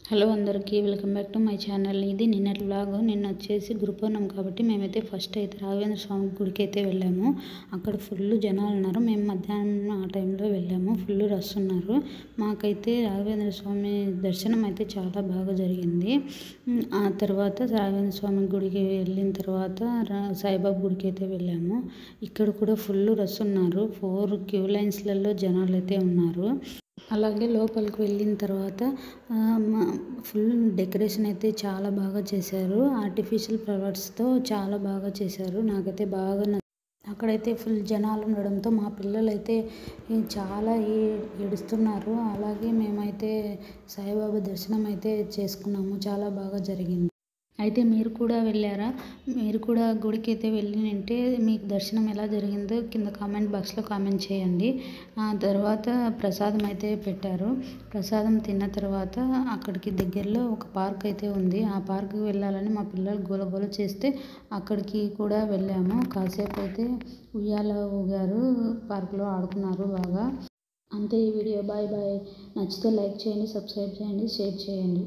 Hello అందరికీ welcome back to my channel. ఇది నిన్నటి వ్లాగ్. నిన్న వచ్చేసి గురు పౌర్ణమి కాబట్టి మేమైతే ఫస్ట్ అయితే రాఘవేంద్ర స్వామి గుడికి అయితే వెళ్ళాము. అక్కడ ఫుల్ జనాలు ఉన్నారు. మేము మధ్యాహ్నం ఆ టైంలో వెళ్ళాము. ఫుల్ రష్ ఉన్నారు. మాకైతే రాఘవేంద్ర స్వామి దర్శనం అయితే చాలా బాగా జరిగింది. ఆ తర్వాత రాఘవేంద్ర స్వామి గుడికి వెళ్ళిన తర్వాత సాయిబాబా గుడికి అయితే వెళ్ళాము. ఇక్కడ కూడా ఫుల్ రష్ ఉన్నారు. 4 క్యూ లైన్స్లలో జనాలు అయితే ఉన్నారు. అలాగే లోపలికి వెళ్ళిన తర్వాత ఫుల్ డెకరేషన్ అయితే చాలా బాగా చేశారు. ఆర్టిఫిషియల్ ఫ్లవర్స్తో చాలా బాగా చేశారు. నాకైతే బాగా అక్కడైతే ఫుల్ జనాలు ఉండడంతో మా పిల్లలు అయితే చాలా ఏడుస్తున్నారు. అలాగే మేమైతే సాయిబాబా దర్శనం అయితే చేసుకున్నాము. చాలా బాగా జరిగింది. అయితే మీరు కూడా వెళ్ళారా? మీరు కూడా గుడికి అయితే వెళ్ళినంటే మీకు దర్శనం ఎలా జరిగిందో కింద కామెంట్ బాక్స్లో కామెంట్ చేయండి. ఆ తర్వాత ప్రసాదం అయితే పెట్టారు. ప్రసాదం తిన్న తర్వాత అక్కడికి దగ్గరలో ఒక పార్క్ అయితే ఉంది. ఆ పార్క్కి వెళ్ళాలని మా పిల్లలు గోల చేస్తే అక్కడికి కూడా వెళ్ళాము. కాసేపు అయితే ఉయ్యాల ఊగారు. పార్క్లో ఆడుకున్నారు బాగా. అంతే ఈ వీడియో. Bye bye. నచ్చితే లైక్ చేయండి, సబ్స్క్రైబ్ చేయండి, షేర్ చేయండి.